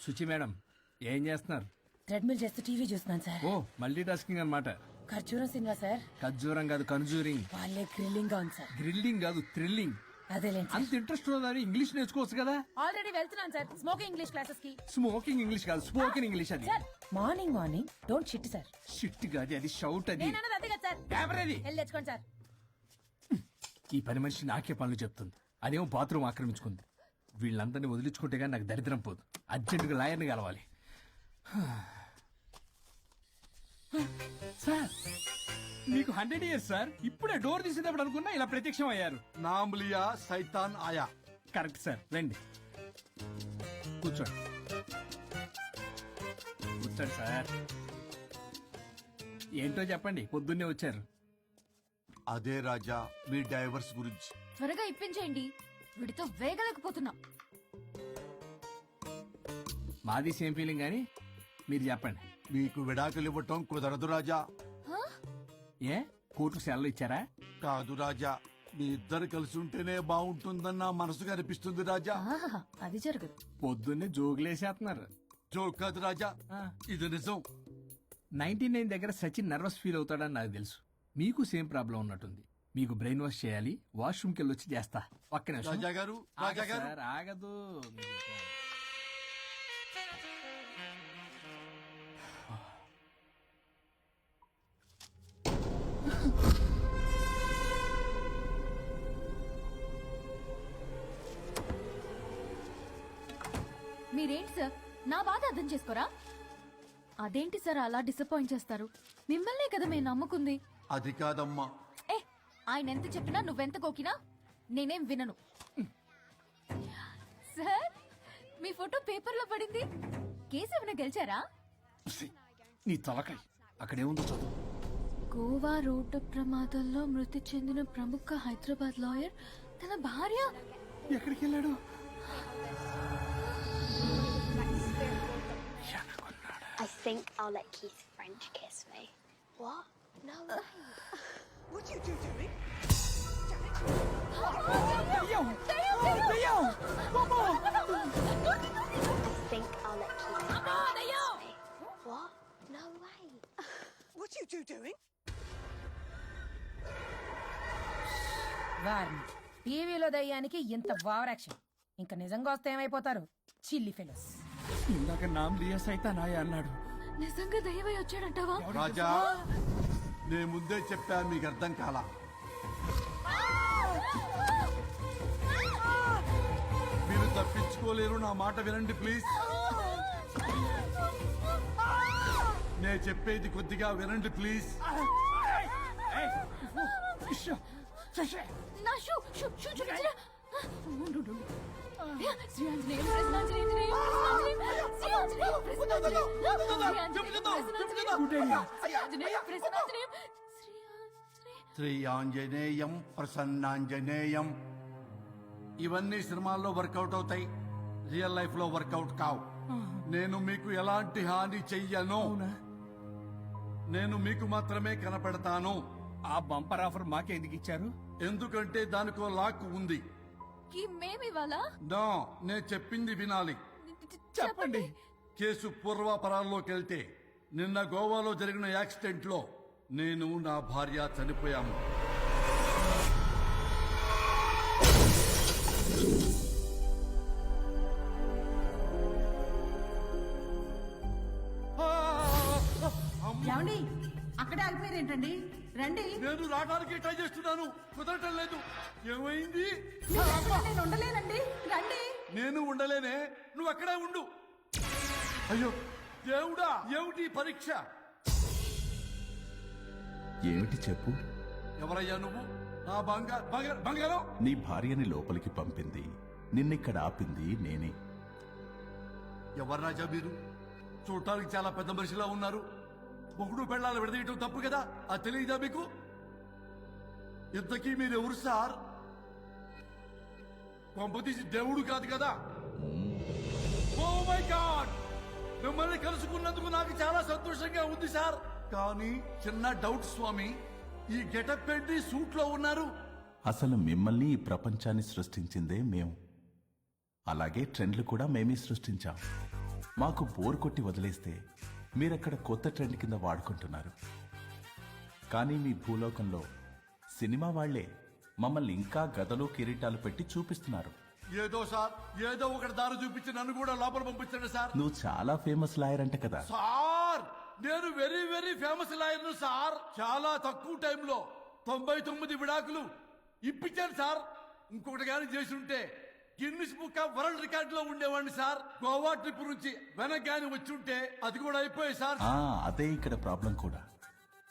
Suchi madam ఏం చేస్తున్నారు? Treadmill చేస్తూ టీవీ చూస్తున్నాను సార్. ఓ మల్టీ టాస్కింగ్ అనమాట. ఖర్జూరం సినిమా సార్. ఖర్జూరం కాదు కన్జూరింగ్. వాళ్ళే గ్రిల్లింగ్ గా ఉంది సార్. గ్రిల్లింగ్ కాదు థ్రిల్లింగ్. అదేలేండి అంత ఇంట్రెస్ట్ ఉన్నదని ఇంగ్లీష్ నేర్చుకోవచ్చు కదా. ఆల్రెడీ వెళ్తున్నాను సార్ స్మోకింగ్ ఇంగ్లీష్ క్లాసెస్ కి. స్మోకింగ్ ఇంగ్లీష్ కాదు స్పోకెన్ ఇంగ్లీష్. అది sir morning don't shit sir. Shit కాదు అది షౌట్. అది నేనన్నది అంతే కదా సార్. పేపర్ అది. వెళ్ళి తెచ్చుకోండి సార్. ఈ పని మనిషి నాకే పనులు చెప్తుంది. అదేమో బాత్రూమ్ ఆక్రమించుకుంది. వీళ్ళందరినీ వదిలించుకుంటే గానీ నాకు దరిద్రం పోదు. అర్జెంటుగా లాయర్ని కలవాలి. సార్ మీకు 100 years సార్. ఇప్పుడే డోర్ తీసేటప్పుడు అనుకున్నా ఇలా ప్రత్యక్షం అయ్యారు. नाम लिया शैतान आया. Correct sir. రండి కూర్చోండి. కూర్చోండి సార్. ఏంటో చెప్పండి, పొద్దున్నే వచ్చారు. అదే రాజా మీ డైవర్స్ గురించి. త్వరగా ఇప్పించేయండి, వీడితో వేగలేకపోతున్నా. మాది సేమ్ ఫీలింగ్ కానీ మీరు చెప్పండి. మీకు విడాకులు ఇవ్వటం కుదరదు రాజా. ఏ కోర్టుకు సెలవు ఇచ్చారా? కాదు రాజా, మీ ఇద్దరు కలిసి ఉంటేనే బాగుంటుందన్న మనసుకు అనిపిస్తుంది రాజా. ఆహాహా, అది జరగదు. పొద్దున్నే జోగులేసేస్తున్నారు. జోక్ కాదు రాజా, ఆ. ఇది నిజం. 99 దగ్గర సచిన్ నర్వస్ ఫీల్ అవుతాడని నాకు తెలుసు. మీకు సేమ్ ప్రాబ్లం ఉన్నట్టుంది. మీకు బ్రెయిన్ వాష్ చేయాలి. వాష్రూమ్కి వెళ్ళి వచ్చి చేస్తా. ఒక్క నిమిషం. రాజా గారు, రాజా గారు. సార్, ఆగదు. మీరేంటి సార్ నా బాధ అర్థం చేసుకోరా? అదేంటి సార్ అలా డిసప్పాయింట్ చేస్తారు? మిమ్మల్నే కదా మేము నమ్ముకుంది. అది కాదమ్మా. ఏ ఆయన ఎంత చెప్పినా నువ్వెంత కోకినా నేనేం వినను. సార్ మీ ఫోటో పేపర్లో పడింది. కేసు ఏమైనా గెలిచారా? నీ తలకాయ అక్కడేముందో చదువు. గోవా రోడ్డు ప్రమాదంలో మృతి చెందిన ప్రముఖ హైదరాబాద్ లాయర్ తన భార్య. ఎక్కడికి వెళ్ళాడు? I think I'll let Keith French kiss me. What? No way. What you two doing? I think I'll let Keith French kiss me. What? No way. What you two doing? వారిని టీవీలో దయ్యానికి ఇంత over action. ఇంకా నిజంగా వస్తే ఏమైపోతారు? చిల్లి fellows. ఇందాక నామ్ లియా సైతానాయ అన్నాడు. నిజంగా దయ్యమై వచ్చాడంటావా? రాజా నేను ముందే చెప్పా, మీకు అర్థం కాలా. మీరు తప్పించుకోలేరు, నా మాట వినండి ప్లీజ్. నేను చెప్పేది కొద్దిగా వినండి ప్లీజ్. నా షూ షూ షూ చూపించరా? శ్రీ ఆంజనేయం ప్రసన్నాంజనేయం శ్రీ ఆంజనేయం ప్రసన్నాంజనేయం శ్రీ ఆంజనేయం ప్రసన్నాంజనేయం. ఇవన్నీ సినిమాల్లో వర్కౌట్ అవుతాయి, రియల్ లైఫ్ లో వర్కౌట్ కావు. నేను మీకు ఎలాంటి హాని చెయ్యను. నేను మీకు మాత్రమే కనపడతాను. ఆ బంపర్ ఆఫర్ మాకే ఎందుకు ఇచ్చారు? ఎందుకంటే దానికో లాక్ ఉంది. మేమివాళ నో, నేను చెప్పింది వినాలి. చెప్పండి. కేసు పూర్వాపరాల్లోకి వెళ్తే నిన్న గోవాలో జరిగిన యాక్సిడెంట్ లో నేను నా భార్య చనిపోయాము. ఏమండి అక్కడే ఆగిపోయారు ఏంటండి? రండి. నేను రావడానికి ట్రై చేస్తున్నాను, కుదరటం లేదు. ఏమైంది? నేను ఉండలేనండి. రండి. నేను ఉండలేనే, నువ్వు అక్కడే ఉండు. అయ్యో దేవుడా, ఏమిటి పరీక్ష? ఏమిటి చెప్పు? ఎవరయ్యా నువ్వు? నా బంగారం. నీ భార్యని లోపలికి పంపింది, నిన్నిక్కడ ఆపింది నేనే. ఎవరు రాజా మీరు? చూడటానికి చాలా పెద్ద మనిషిలా ఉన్నారు. మొగుడు పెళ్ళాలు విడదీయటం తప్పు కదా, అది తెలియదా మీకు? ఇంతకీ మీరెవరు సార్? కొంపతీసి దేవుడు కాదు కదా? ఓ మై గాడ్, మిమ్మల్ని కలుసుకున్నందుకు నాకు చాలా సంతోషంగా ఉంది సార్. కానీ చిన్న డౌట్ స్వామి, ఈ గెటప్ పెట్టి సూట్ లో ఉన్నారు. అసలు మిమ్మల్ని ఈ ప్రపంచాన్ని సృష్టించిందే మేము. అలాగే ట్రెండ్లు కూడా మేమే సృష్టించాం. మాకు బోర్ కొట్టి వదిలేస్తే మీరక్కడ కొత్త ట్రెండ్ కింద వాడుకుంటున్నారు. కానీ మీ భూలోకంలో సినిమా వాళ్లే మమ్మల్ని ఇంకా గదలు కిరీటాలు పెట్టి చూపిస్తున్నారు. ఏదో సార్, ఏదో ఒకటి దారి చూపించి నన్ను కూడా లోపల పంపించండి సార్. నువ్వు చాలా ఫేమస్ లాయర్ అంట కదా. సార్ నేను వెరీ వెరీ ఫేమస్ లాయర్ను సార్. చాలా తక్కువ టైంలో 99 విడాకులు ఇప్పించాను సార్. ఇంకొకటి కానీ చేసి ఉంటే Guinness book of world record లో ఉండేవాడిని సార్. గోవా ట్రిప్ నుంచి వెనక్ గాని వచ్చి ఉంటే అది కూడా అయిపోయాయి సార్. అదే ఇక్కడ ప్రాబ్లం కూడా.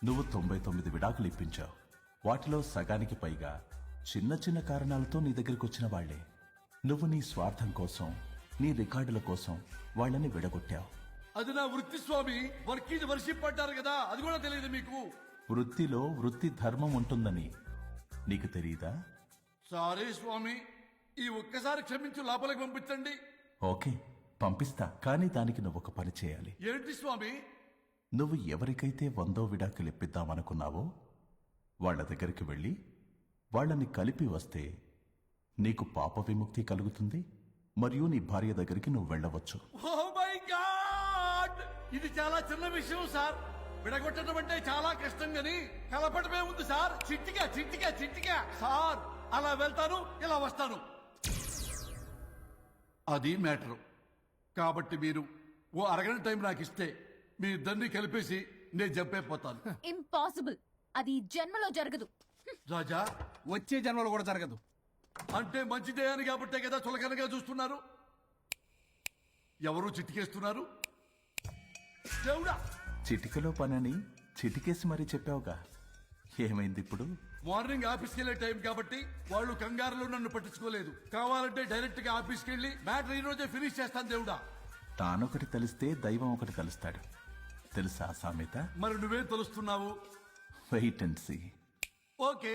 నువ్వు 99 విడాకులు ఇప్పించావు. వాటిలో సగానికి పైగా చిన్న చిన్న కారణాలతో నీ దగ్గరికి వచ్చిన వాళ్లే. నువ్వు నీ స్వార్థం కోసం, నీ రికార్డుల కోసం వాళ్ళని విడగొట్టావు. అది నా వృత్తి స్వామి. వర్క్ ఈజ్ వర్షిప్ అంటారు కదా, అది కూడా తెలియదు మీకు. వృత్తిలో వృత్తి ధర్మం ఉంటుందని నీకు తెలియదా? సారీ స్వామి, ఈ ఒక్కసారి క్షమించు, లోపలికి పంపించండి. ఓకే, పంపిస్తా. కానీ దానికి నువ్వు ఒక పని చేయాలి. ఏంటి స్వామి? నువ్వు ఎవరికైతే 100వ విడాకులు ఇప్పిద్దామనుకున్నావో వాళ్ళ దగ్గరికి వెళ్ళి వాళ్ళని కలిపి వస్తే నీకు పాప విముక్తి కలుగుతుంది. మరియు నీ భార్య దగ్గరికి నువ్వు వెళ్ళవచ్చు. ఓ మై గాడ్, ఇది చాలా చిన్న విషయం సార్. విడగొట్టడం అంటే చాలా కష్టం గని కలపడమే ఉంది సార్. చిట్టిగా చిట్టిగా చిట్టిగా సార్. అలా వెళ్తాను, ఇలా వస్తాను. అది మ్యాటరు. కాబట్టి మీరు ఓ అరగంట టైం నాకు ఇస్తే మీ ఇద్దరిని కలిపేసి నేను జంపైపోతాను. ఇంపాసిబుల్. అది ఈ జన్మలో జరగదు. రాజా, వచ్చే జన్మలో కూడా జరగదు. అంటే మంచిదే అని కాబట్టే కదా చులకనగా చూస్తున్నారు. ఎవరు చిట్టికేస్తున్నారు? దేవుడా, చిటికలో పనని చిటికేసి మరీ చెప్పావుగా. ఏమైంది ఇప్పుడు? మార్నింగ్ ఆఫీస్కి వెళ్ళే టైం కాబట్టి వాళ్ళు కంగారులో నన్ను పట్టించుకోలేదు. కావాలంటే డైరెక్ట్ గా ఆఫీస్కి వెళ్ళి మ్యాటర్ ఈ రోజే ఫినిష్ చేస్తాను. దేవుడా, తానొకటి తెలిస్తే దైవం ఒకటి కలుస్తాడు. తెలుసా సామెత? మరి నువ్వేం తెలుస్తున్నావు? Wait and see. ఓకే.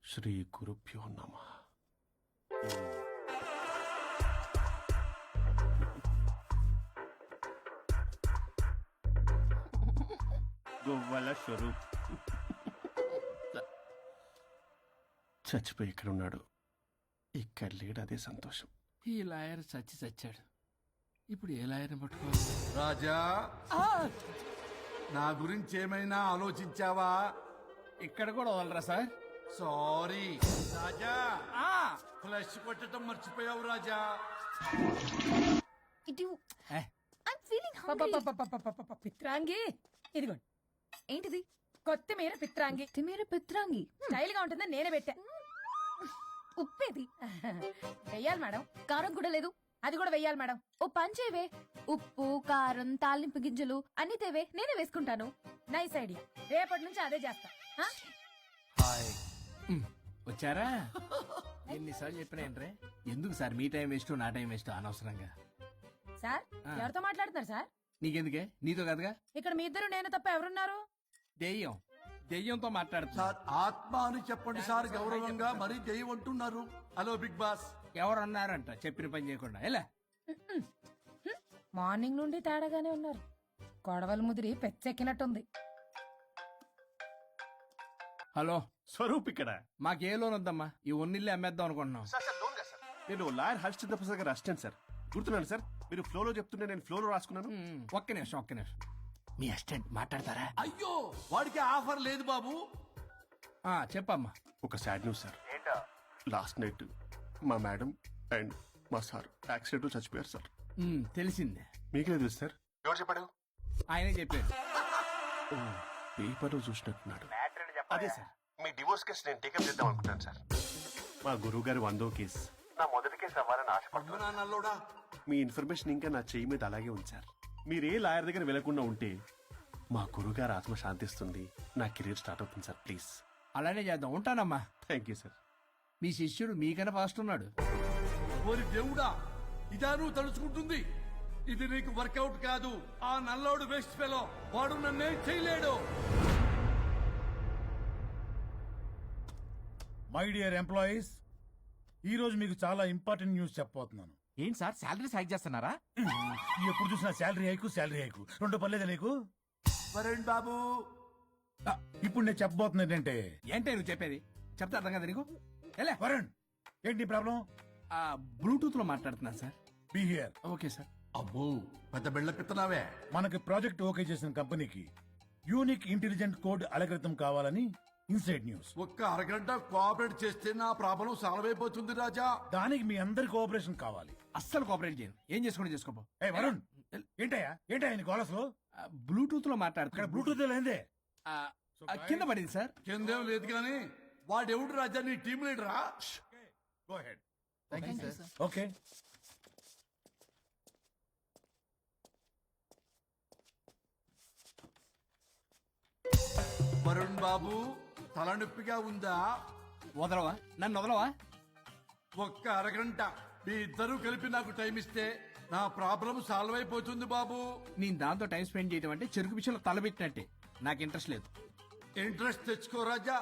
శ్రీ గురుభ్యో నమః. గోవాల స్వరూప్ చచ్చిపోయి ఇక్కడ ఉన్నాడు. ఇక్కడ లేడు, అదే సంతోషం. ఈ లాయర్ చచ్చాడు. ఇప్పుడు ఏ లాయర్ని పట్టుకోవాలి? రాజా, నా గురించి ఏమైనా ఆలోచించావా? ఇక్కడ కూడా వదలరా సార్? సారీ రాజా, ఫ్లష్ కొట్టడం మర్చిపోయావు రాజా. ఇటు ఏ, ఐమ్ ఫీలింగ్ హంగ్రీ. పిత్రాంగి ఇదిగోండి. ఏంటిది? కొత్తిమీర పిత్రాంగి. తిమీర పిత్రాంగి. స్టైల్ గా ఉంటుందని నేనే పెట్టా. ఉప్పేది? వెయ్యాలి మేడం. కారం కూడా లేదు. అది కూడా వెయ్యాలి మేడం. ఓ పంచేవే. ఉప్పు, కారం, తాలింపు గింజలు అన్ని తేవే, నేనే వేసుకుంటాను. Nice idea. రేపటి నుంచి అదే చేస్తా. ఆ? వచ్చారా? ఎన్నిసార్లు చెప్పినా ఏంట్రే? ఎందుకు సార్ మీ టైం వేస్ట్, నా టైం వేస్ట్ అనవసరంగా? సార్, ఎవరితో మాట్లాడుతున్నారు సార్? నీకెందుకే? నీతో కదగా. ఇక్కడ మీ ఇద్దరు నేను తప్ప ఎవరున్నారు? దెయ్యంతో మాట్లాడుతున్నా. సార్, ఆత్మ అని చెప్పండి సార్, గౌరవంగా. మరీ దెయ్యం అంటున్నారు. Hello big boss. ఎవరన్నారంట చెప్పిన పని చేయకుండా? ఎలా? మార్నింగ్ నుండి తేడాగానే ఉన్నారు. కొడవల ముదిరి పెచ్చెక్కినట్టుంది. హలో, స్వరూప్ ఇక్కడ. మాకే లోన్ వద్దమ్మా. ఈ ఒన్నిల్లు అమ్మేద్దాం అనుకుంటున్నాం. నేను లాయర్ హరిశ్చంద్ర ప్రసాద్ గారు అసిస్టెంట్ సార్. గుర్తున్నాను సార్, మీరు ఫ్లోలో చెప్తుంటే నేను ఫ్లోలో రాసుకున్నాను. ఒక్క నిమిషం. మీ అసిస్టెంట్ మాట్లాడతారా? అయ్యో, వాడికి ఆఫర్ లేదు బాబు. చెప్పమ్మా. ఒక sad news sir. Last night మా మేడం అండ్ మా సార్ యాక్సిడెంట్ లో చచ్చిపోయారు సార్. తెలిసిందే. మీకే తెలుసు సార్. ఎవరు చెప్పాడు? ఆయనే చెప్పాడు. పేపర్ లో చూసినట్టున్నాడు. అదే సార్, మీ డివోర్స్ కేసు నేను టేకప్ చేద్దాం అనుకుంటాను సార్. మా గురువు గారి 100వ కేసు నా మొదటి కేసు అవ్వాలని ఆశపడుతున్నాను. నా నల్లోడా, మీ ఇన్ఫర్మేషన్ ఇంకా నా చెయ్యి మీద అలాగే ఉంది సార్. మీరు ఏ లాయర్ దగ్గర వెళ్లకుండా ఉంటే మా గురువు గారు ఆత్మ శాంతిస్తుంది. నా కెరీర్ స్టార్ట్ అవుతుంది సార్. ప్లీజ్ అలానే చేద్దాం. ఉంటానమ్మా. Thank you sir. మీ శిష్యుడు మీకన్నా ఫాస్ట్ ఉన్నాడు. ఓరి దేవుడా, ఇదా నువ్వు తలుచుకుంటుంది? ఇది నీకు వర్కౌట్ కాదు. ఆ నల్లోడు వేస్ట్ ఫెలో, వాడు నన్నేం చేయలేడు. మై డియర్ ఎంప్లాయీస్, ఈ రోజు మీకు చాలా ఇంపార్టెంట్ న్యూస్ చెప్పబోతున్నాను. ఏంటి సార్, శాలరీస్ హైక్ చేస్తున్నారా? ఎప్పుడు చూసినా శాలరీ హైకు రెండు పర్లేదా నీకు? వరుణ్ బాబు, ఇప్పుడు నేను చెప్పబోతున్నా ఏంటంటే, ఏంటే నువ్వు చెప్పేది? చెప్తా అర్థం కదా నీకు? ఎలా? వరుణ్, ఏంటి ప్రాబ్లం? బ్లూటూత్ లో మాట్లాడుతున్నా sir. Be here. Okay sir. అమ్మో పెద్ద బిళ్ళ పిత్తనావే. మనకి ప్రాజెక్ట్ ఓకే చేసిన కంపెనీకి యూనిక్ ఇంటెలిజెంట్ కోడ్ అలకృతం కావాలని ఇన్సైడ్ న్యూస్. ఒక్క అరగంట కోఆపరేట్ చేస్తే నా ప్రాబ్లం సాల్వ్ అయిపోతుంది రాజా. దానికి మీ అందరి కోఆపరేషన్ కావాలి. అస్సలు కోఆపరేట్ చేయను. ఏం చేసుకోండి చేసుకోపో. ఏ వరుణ్, ఏంటయ్యా నీ గోలస్లో? బ్లూటూత్ లో ఇక్కడ మాట్లాడుతున్నా. బ్లూటూత్ లేదే. కింద పడింది సార్. కిందేం లేదు కానీ వాడెవడు రాజా నీ టీం లీడరా? Go ahead. Okay. Varun Babu తలనొప్పిగా ఉందా? వదలవా? నన్ను వదలవా? ఒక్క అరగంట మీ ఇద్దరూ కలిపి నాకు టైం ఇస్తే నా ప్రాబ్లం సాల్వ్ అయిపోతుంది బాబు. నేను దాంతో టైం స్పెండ్ చేయడం అంటే చెరుకు విషయంలో తలబెట్టినట్టే. నాకు ఇంట్రెస్ట్ లేదు. ఇంట్రెస్ట్ తెచ్చుకో రాజా,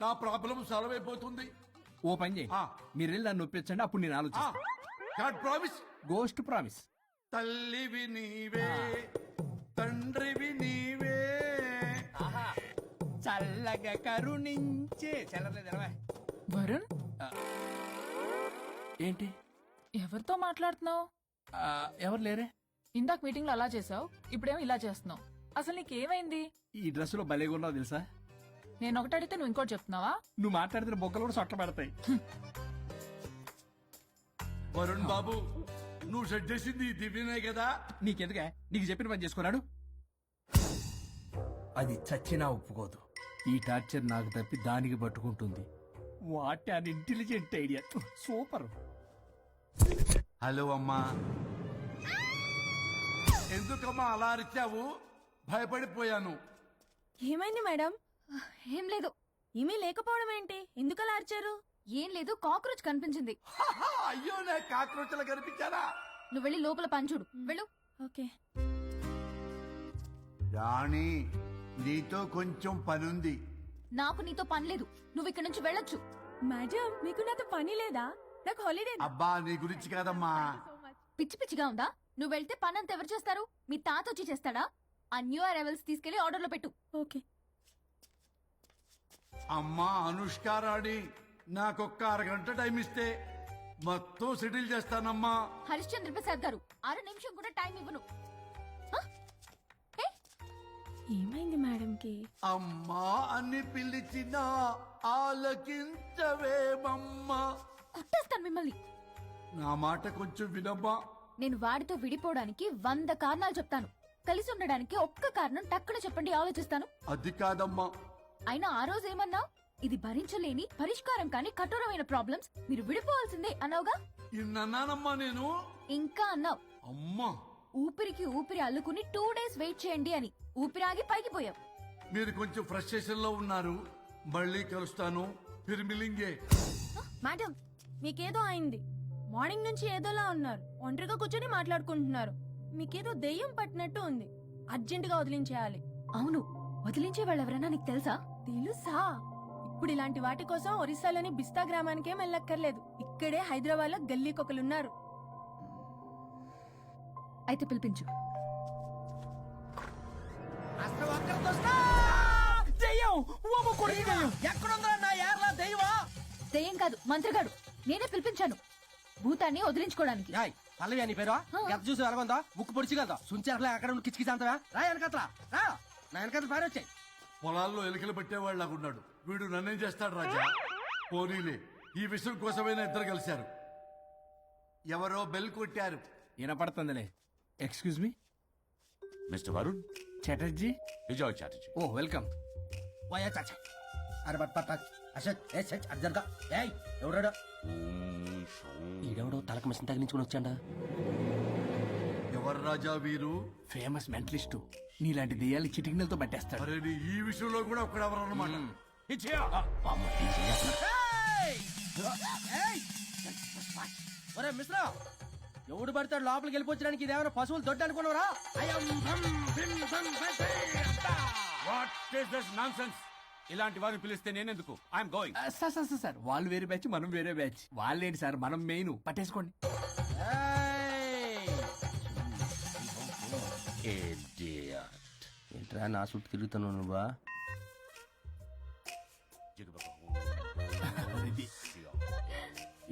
నా ప్రాబ్లం సాల్వ్ అయిపోతుంది. ఓ పని చేయి, ఆ. మీరు వెళ్ళి నన్ను ఒప్పించండి, అప్పుడు నేను ఆలోచిస్తాను. God promise. Ghost promise. తల్లివి నీవే, తండ్రివి నీవే. చల్లగా కరుణించే చల్లలేదరవా. వరుణ్, ఏంటి? ఎవరితో మాట్లాడుతున్నావు? ఎవరు లేరే? ఇందాక మీటింగ్ లో అలా చేసావు, ఇప్పుడేమో ఇలా చేస్తున్నావు. అసలు నీకేమైంది? ఈ డ్రెస్ లో భలేగా ఉన్నావు తెలుసా? నేను ఒకటి అడిగితే నువ్వు ఇంకోటి చెప్తున్నావా? నువ్వు మాట్లాడితే బొక్కలు కూడా సొట్ట పెడతాయి. వరుణ్ బాబు నువ్వు సెట్ చేసింది ఈ దివ్యనే కదా? నీకెందుకే? నీకు చెప్పిన పని చేసుకున్నాడు. అది చచ్చినా ఒప్పుకోదు. ఈ టార్చర్ నాకు తప్పి దానికి పట్టుకుంటుంది. What an intelligent idea. Super. Hello అమ్మా. ఎందుకమ్మా అలా అరిచావు? భయపడిపోయాను. ఏమైంది మేడం? ఏం లేదు. ఏమీ లేకపోవడం ఏంటి? ఎందుకలా అరిచారు? ఏం లేదు, కాక్రోచ్ కనిపించింది. అయ్యో నా కాక్రోచ్లు కనిపించారా? నువ్వు వెళ్ళి లోపల పని చూడు. వెళ్ళు. ఓకే. రాణి నీతో కొంచెం పనుంది. నాకు నీతో పని లేదు. నువ్వు ఇక్కడ నుంచి వెళ్ళొచ్చు. మేడం మీకు నాతో పని లేదా? నాకు హాలిడే. అబ్బా నీ గురించి కాదమ్మా. పిచ్చి పిచ్చిగా ఉందా? నువ్వు వెళ్తే పని అంతా ఎవరు చేస్తారు? మీ తాత వచ్చి చేస్తాడా? ఆ న్యూ అరైవల్స్ తీసుకెళ్లి ఆర్డర్లో పెట్టు. ఓకే. అమ్మా అనుష్క రాణి నాకొక్క అరగంట టైం ఇస్తే మొత్తం సెటిల్ చేస్తానమ్మా. హరిశ్చంద్ర ప్రసాద్ గారు, 6 నిమిషం కూడా టైం ఇవ్వను. హ? ఏ? ఏమైంది మేడంకి? అమ్మా అని పిలిచినా ఆలకించవేమమ్మా. కొట్టేస్తాను మిమ్మల్ని. నా మాట కొంచెం వినమ్మా. నేను వాడితో విడిపోవడానికి 100 కారణాలు చెప్తాను. కలిసి ఉండడానికి ఒక్క కారణం టక్కున చెప్పండి, ఆలోచిస్తాను. అది కాదమ్మా. అయినా ఆ రోజు ఏమన్నా? ఇది భరించలేని, పరిష్కారం కాని కఠోరమైన ప్రాబ్లమ్స్, మీరు విడిపోవాల్సిందే అన్నావుగా. ఇన్నానమ్మా నేను. ఇంకా అన్నావు. అమ్మా ఊపిరికి ఊపిరి అల్లుకుని 2 డేస్ వెయిట్ చేయండి అని. ఊపిరాగి పైకి పోయావు. మీరు కొంచెం ఫ్రస్ట్రేషన్ లో ఉన్నారు. మళ్ళీ కలుస్తాను. ఫిర్మిలింగే. మేడం మీకేదో అయింది. మార్నింగ్ నుంచి ఏదోలా ఉన్నారు. ఒంటరిగా కూర్చొని మాట్లాడుకుంటున్నారు. మీకేదో దెయ్యం పట్టినట్టు ఉంది. అర్జెంటుగా వదిలించేయాలి. అవును, వదిలించే వాళ్ళు ఎవరైనా నీకు తెలుసా? తెలుసా? ఇప్పుడు ఇలాంటి వాటి కోసం ఒరిస్సాలోని బిస్తా గ్రామానికేం వెళ్ళక్కర్లేదు. ఇక్కడే హైదరాబాద్ లో గల్లీకొకలున్నారు. అయితే పిలిపించు. దెయ్యం కాదు, మంత్రిగాడు. నేనే పిలిపించాను భూతాన్ని వదిలించుకోవడానికి. పల్లవి అని పేరు గత చూసి వెలగొందా ముక్కు పొడిచిగలదా సుంచారులే అక్కడ కిచకిచ అంతవా రా వెనకట్లా రా నా వెనకట్ల పారి వచ్చాయి. పొలాల్లో ఎలుకలు పట్టేవాళ్ళు లాగున్నాడు వీడు. నన్నేం చేస్తాడు రాజా? పోనీలే, ఈ విషయం కోసమైనా ఇద్దరు కలిశారు. ఎవరో బెల్ కొట్టారు. వినపడుతుందిలే. Excuse me mister Varun, Chatterjee. Vijay Chatterjee. ఓ వెల్కమ్. వయా చాచా అరే బట్ పట్ అశోక్ ఏ సెట్ అర్జర్గా ఏయ్ ఎవరాడు? ఈడెవడో తలకు మిషన్ తగిలించుకుని వచ్చాడా? ఎవరు రాజా వీరు? Famous mentalist. నీలాంటి దెయ్యాలు చిటికినలతో పట్టేస్తాడు. అరే నీ ఈ విషయంలో కూడా ఒకడెవరు అన్నమాట. ఒరే మిశ్రా, ఎవడు పడతాడు లోపలికి వెళ్ళిపోవడానికి? ఇదేమైనా పశువులు దొడ్డు అనుకున్నారా? ఇలాంటి వారిని పిలిస్తే నేనెందుకు? I'm going. సార్ వాళ్ళు వేరే బ్యాచ్, మనం వేరే బ్యాచ్. వాళ్ళేంటి సార్, మనం మెయిన్. పట్టేసుకోండి. ఏంట్రా నా చుట్టూ తిరుగుతున్నావు నువ్వా?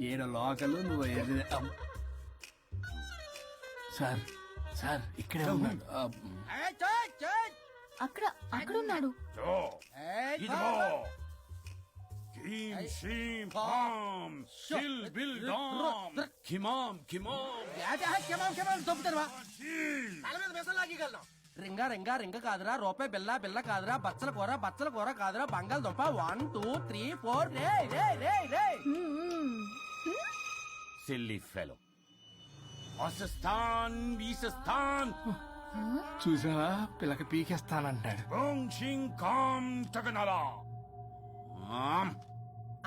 ఈయన లోకలు, నువ్వు సార్ సార్ ఇక్కడే ఉన్నాడు అక్కడ అక్కడున్నాడు. రింగా రింగా రింగ కాదురా, రూపాయి బిల్ల బిల్ల కాదురా, బచ్చల కూర కాదురా, బంగాళదుంప 1 2 3 4 రే రే రే రే. Silly fellow. వాసస్థాన్ వీసస్థాన్ చూసావా పిల్లకి పీకేస్తానంటాడు.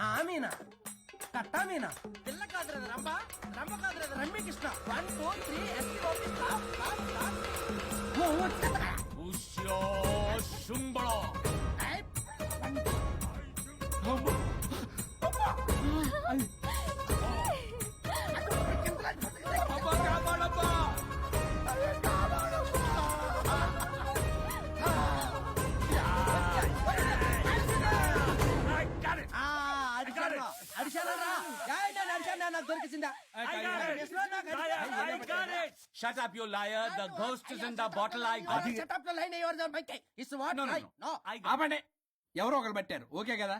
ఆమీనా కట్టామీనా పిల్ల కాదురా రంభ, రంభ కాదురా రమ్మి Krishna. 1 2 3 S T O P stop stop stop. దొరికిందా? Shut up, you liar. The ghost is in the bottle. I got it. ఆపండి, ఎవరో ఒకరు పెట్టారు. ఓకే కదా?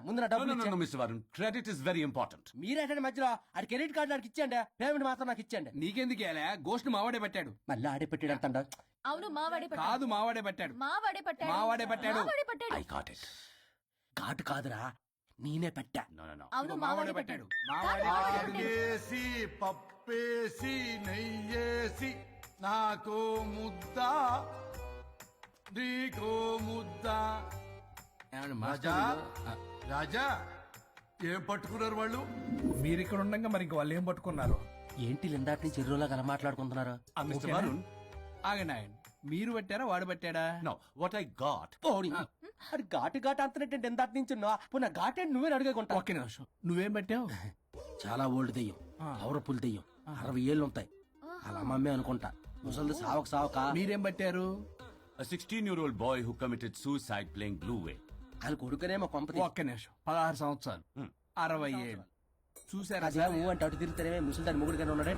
ముందు నా No, డబ్బులు no, no, ఇచ్చేయండి. no, Mr. Varun. Credit is very important. మీరేటండి మధ్యలో ఆడి క్రెడిట్ కార్డు నాకు ఇచ్చేయండి, పేమెంట్ మాత్రం నాకు ఇచ్చేయండి. నీకెందుకు ఇలా? గోష్ట్ మావాడే పెట్టాడు. మళ్ళీ ఆడే పెట్టాడు అంట. అవును మావాడే పట్టాడు. కాదు మావాడే పెట్టాడు. మావాడే పట్టాడు. మావాడే పట్టాడు. మావాడే పట్టాడు. I got it. ఘాటు కాదురా, నేనే పెట్టా. No, no, no. అవును మావాడే మావాడే పెట్టాడు. పట్టాడు. మావాడే పెట్టాడు. ఆకేసి పప్పేసి నెయ్యేసి నాకో ముద్ద నీకో ముద్ద. ఏమండి రాజా మాస్టర్, రాజా ఏం పట్టుకున్నారు వాళ్ళు? మీరు ఇక్కడ ఉండగా మరి ఇంక వాళ్ళు ఏం పట్టుకున్నారు? ఏంటి లిందాటి నుంచి ఎర్రోలా కల మాట్లాడుకుంటున్నారు? Mr. Varun. ఆగండి ఆగండి, మీరు పెట్టారా వాడు పెట్టాడా? No, what I got. పోనీ. అది ఘాటు ఘాటు అంతనేంటి ఎందాటి నుంచి పునః ఘాటే నువ్వే అడిగేకుంటా. ఒక్క నిమిషం, నువ్వేం పెట్టావు? చాలా ఓల్డ్ దెయ్యం, పవర్ఫుల్ దెయ్యం, 60 ఏళ్ళు ఉంటాయి. అలా అమ్మమ్మే అనుకుంటా. ముసలిది సావక సావక. మీరేం పెట్టారు? A 16-year-old boy who committed suicide playing Blue Whale. ఆయన కొడుకునేమో కొంపతి. ఒక్క నిమిషం, 16 సంవత్సరాలు, 60 ఏళ్ళు చూసారా అదే ఊ అంటే అటు తిరుగుతానే ముసలి దాని ముగుడిగానే ఉన్నాడే.